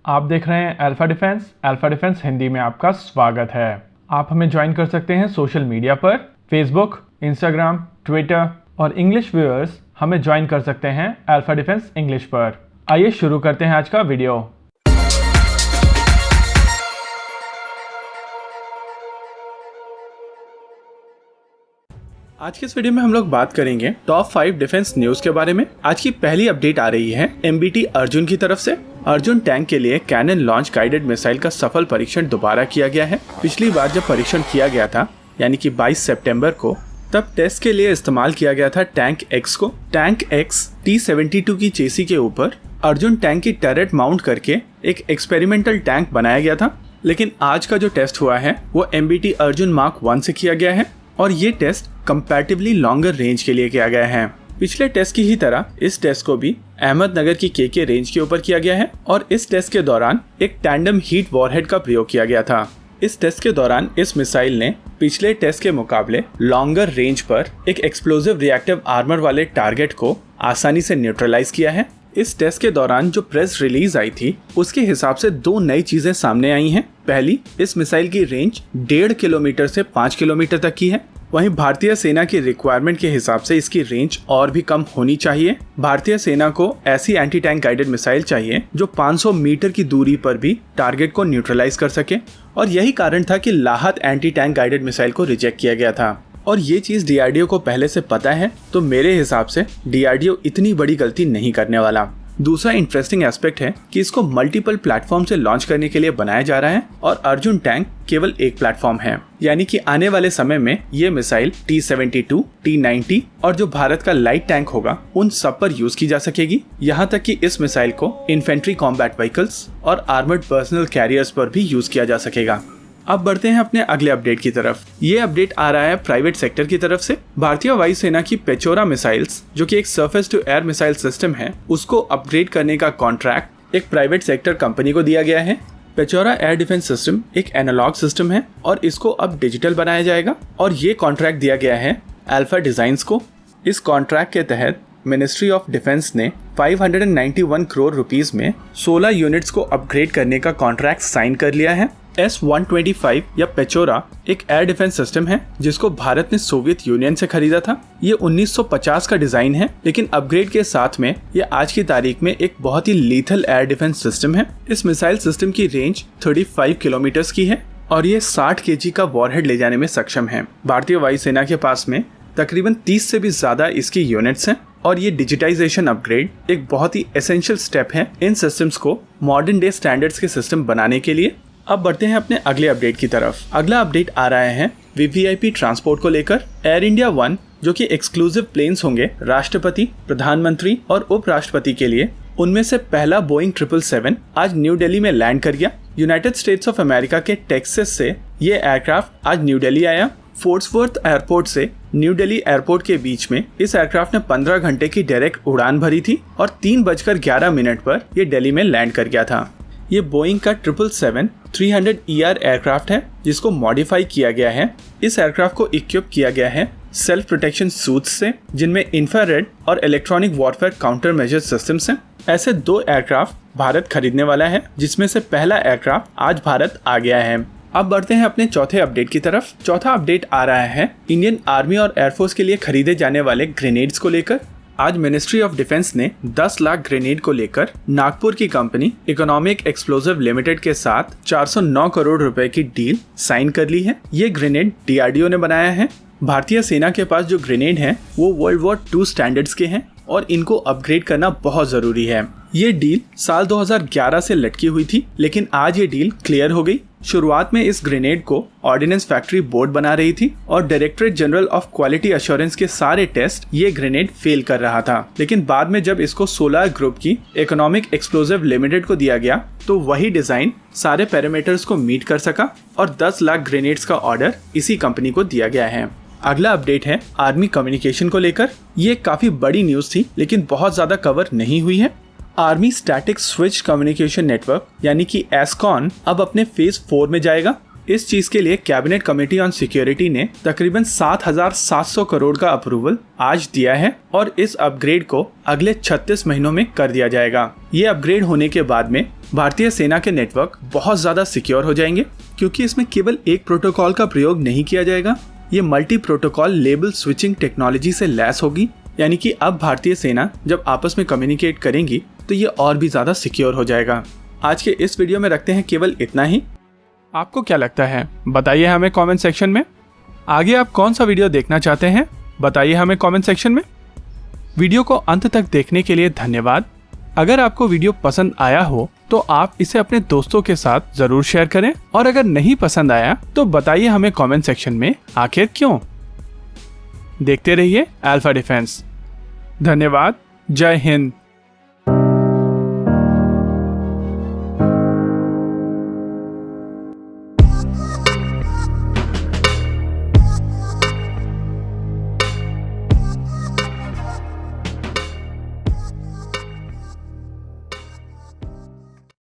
आप देख रहे हैं अल्फा डिफेंस हिंदी में आपका स्वागत है। आप हमें ज्वाइन कर सकते हैं सोशल मीडिया पर, फेसबुक, इंस्टाग्राम, ट्विटर और इंग्लिश व्यूअर्स हमें ज्वाइन कर सकते हैं अल्फा डिफेंस इंग्लिश पर। आइए शुरू करते हैं आज का वीडियो। आज के इस वीडियो में हम लोग बात करेंगे टॉप 5 डिफेंस न्यूज के बारे में। आज की पहली अपडेट आ रही है MBT अर्जुन की तरफ से। अर्जुन टैंक के लिए कैनन लॉन्च गाइडेड मिसाइल का सफल परीक्षण दोबारा किया गया है। पिछली बार जब परीक्षण किया गया था यानी कि 22 सितंबर को, तब टेस्ट के लिए इस्तेमाल किया गया था टैंक X को। टैंक X T-72 की चेसी के ऊपर अर्जुन टैंक की टर्रेट माउंट करके एक एक्सपेरिमेंटल टैंक बनाया गया था। लेकिन आज का जो टेस्ट हुआ है वो MBT अर्जुन मार्क 1 से किया गया है और ये टेस्ट कंपैरेटिवली लॉन्गर रेंज के लिए किया गया है। पिछले टेस्ट की ही तरह इस टेस्ट को भी अहमदनगर की KK रेंज के ऊपर किया गया है और इस टेस्ट के दौरान एक टैंडम हीट वॉरहेड का प्रयोग किया गया था। इस टेस्ट के दौरान इस मिसाइल ने पिछले टेस्ट के मुकाबले लॉन्गर रेंज पर एक एक्सप्लोजिव रिएक्टिव आर्मर वाले टारगेट को आसानी से न्यूट्रलाइज किया है। इस टेस्ट के दौरान जो प्रेस रिलीज आई थी उसके हिसाब से 2 नई चीजें सामने आई हैं। पहली, इस मिसाइल की रेंज 1.5 किलोमीटर से 5 किलोमीटर तक की है। वहीं भारतीय सेना की रिक्वायरमेंट के हिसाब से इसकी रेंज और भी कम होनी चाहिए। भारतीय सेना को ऐसी एंटी टैंक गाइडेड मिसाइल चाहिए जो 500 मीटर की दूरी पर भी टारगेट को न्यूट्रलाइज कर सके और यही कारण था कि लाहत एंटी टैंक गाइडेड मिसाइल को रिजेक्ट किया गया था। और ये चीज DRDO को पहले से पता है, तो मेरे हिसाब से DRDO इतनी बड़ी गलती नहीं करने वाला। दूसरा इंटरेस्टिंग एस्पेक्ट है कि इसको मल्टीपल प्लेटफॉर्म से लॉन्च करने के लिए बनाया जा रहा है और अर्जुन टैंक केवल एक प्लेटफॉर्म है, यानी कि आने वाले समय में ये मिसाइल T-72, T-90 और जो भारत का लाइट टैंक होगा उन सब पर यूज की जा सकेगी। यहाँ तक कि इस मिसाइल को इन्फेंट्री कॉम्बैट व्हीकल्स और आर्मर्ड पर्सनल कैरियर्स पर भी यूज किया जा सकेगा। अब बढ़ते हैं अपने अगले अपडेट की तरफ। ये अपडेट आ रहा है प्राइवेट सेक्टर की तरफ से। भारतीय वायुसेना की पेचोरा मिसाइल्स, जो कि एक surface to air missile system है, उसको अपग्रेड करने का कॉन्ट्रैक्ट एक प्राइवेट सेक्टर कंपनी को दिया गया है। पेचोरा एयर डिफेंस सिस्टम एक एनालॉग सिस्टम है और इसको अब डिजिटल बनाया जाएगा और ये कॉन्ट्रैक्ट दिया गया है अल्फा डिजाइन्स को। इस कॉन्ट्रैक्ट के तहत मिनिस्ट्री ऑफ डिफेंस ने 591 करोड़ रुपीस में 16 यूनिट्स को अपग्रेड करने का कॉन्ट्रैक्ट साइन कर लिया है। S-125 या पेचोरा एक एयर डिफेंस सिस्टम है जिसको भारत ने सोवियत यूनियन से खरीदा था। ये 1950 का डिजाइन है, लेकिन अपग्रेड के साथ में ये आज की तारीख में एक बहुत ही लीथल एयर डिफेंस सिस्टम है। इस मिसाइल सिस्टम की रेंज 35 किलोमीटर की है और ये 60 kg का वॉरहेड ले जाने में सक्षम है। भारतीय वायुसेना के पास में तकरीबन 30 से भी ज्यादा इसकी यूनिट्स हैं और ये डिजिटाइजेशन अपग्रेड एक बहुत ही एसेंशियल स्टेप है इन सिस्टम्स को मॉडर्न डे स्टैंडर्ड्स के सिस्टम बनाने के लिए। अब बढ़ते हैं अपने अगले अपडेट की तरफ। अगला अपडेट आ रहा है VVIP ट्रांसपोर्ट को लेकर। एयर इंडिया 1 जो कि एक्सक्लूसिव प्लेन्स होंगे राष्ट्रपति, प्रधानमंत्री और उपराष्ट्रपति के लिए, उनमें से पहला बोइंग 777 आज न्यू दिल्ली में लैंड कर गया। यूनाइटेड स्टेट्स ऑफ अमेरिका के टेक्सास से ये एयरक्राफ्ट आज न्यू दिल्ली आया। फोर्ट्सवर्थ एयरपोर्ट से न्यू दिल्ली एयरपोर्ट के बीच में इस एयरक्राफ्ट ने 15 घंटे की डायरेक्ट उड़ान भरी थी और 3:11 पर ये दिल्ली में लैंड कर गया था। ये बोइंग का 777-300ER एयरक्राफ्ट है जिसको मॉडिफाई किया गया है। इस एयरक्राफ्ट को इक्विप किया गया है सेल्फ प्रोटेक्शन सूट्स से, जिनमें इंफ्रारेड और electronic warfare counter measure systems हैं। ऐसे 2 एयरक्राफ्ट भारत खरीदने वाला है, जिसमें से पहला एयरक्राफ्ट आज भारत आ गया है। अब बढ़ते हैं अपने चौथे अपडेट की तरफ। चौथा अपडेट आ रहा है इंडियन आर्मी और एयरफोर्स के लिए खरीदे जाने वाले ग्रेनेड्स को लेकर। आज मिनिस्ट्री ऑफ डिफेंस ने 10 लाख ग्रेनेड को लेकर नागपुर की कंपनी इकोनॉमिक एक्सप्लोजिव लिमिटेड के साथ 409 करोड़ रुपए की डील साइन कर ली है। ये ग्रेनेड DRDO ने बनाया है। भारतीय सेना के पास जो ग्रेनेड हैं वो वर्ल्ड वॉर 2 स्टैंडर्ड्स के हैं और इनको अपग्रेड करना बहुत जरूरी है। ये डील साल 2011 से लटकी हुई थी, लेकिन आज ये डील क्लियर हो गई। शुरुआत में इस ग्रेनेड को ऑर्डिनेंस फैक्ट्री बोर्ड बना रही थी और directorate general of quality assurance के सारे टेस्ट ये ग्रेनेड फेल कर रहा था। लेकिन बाद में जब इसको सोलार ग्रुप की इकोनॉमिक एक्सप्लोजिव लिमिटेड को दिया गया तो वही डिजाइन सारे पैरामीटर्स को मीट कर सका और 10 लाख ग्रेनेड्स का ऑर्डर इसी कंपनी को दिया गया है। अगला अपडेट है आर्मी कम्युनिकेशन को लेकर। ये काफी बड़ी न्यूज थी, लेकिन बहुत ज्यादा कवर नहीं हुई है। Army static switch communication network यानी कि एस्कॉन अब अपने फेज 4 में जाएगा। इस चीज के लिए कैबिनेट कमेटी ऑन सिक्योरिटी ने तकरीबन 7,700 करोड़ का अप्रूवल आज दिया है और इस अपग्रेड को अगले 36 महीनों में कर दिया जाएगा। ये अपग्रेड होने के बाद में भारतीय सेना के नेटवर्क बहुत ज्यादा सिक्योर हो जाएंगे, क्योंकि इसमें केवल एक प्रोटोकॉल का प्रयोग नहीं किया जाएगा। ये multi protocol label switching technology से लैस होगी, यानी कि अब भारतीय सेना जब आपस में कम्युनिकेट करेंगी तो ये और भी ज्यादा सिक्योर हो जाएगा। आज के इस वीडियो में रखते हैं केवल इतना ही। आपको क्या लगता है बताइए हमें कमेंट सेक्शन में। आगे आप कौन सा वीडियो देखना चाहते हैं बताइए हमें कमेंट सेक्शन में। वीडियो को अंत तक देखने के लिए धन्यवाद। अगर आपको वीडियो पसंद आया हो तो आप इसे अपने दोस्तों के साथ जरूर शेयर करें, और अगर नहीं पसंद आया तो बताइए हमें कमेंट सेक्शन में आखिर क्यों। देखते रहिए अल्फा डिफेंस। धन्यवाद। जय हिंद।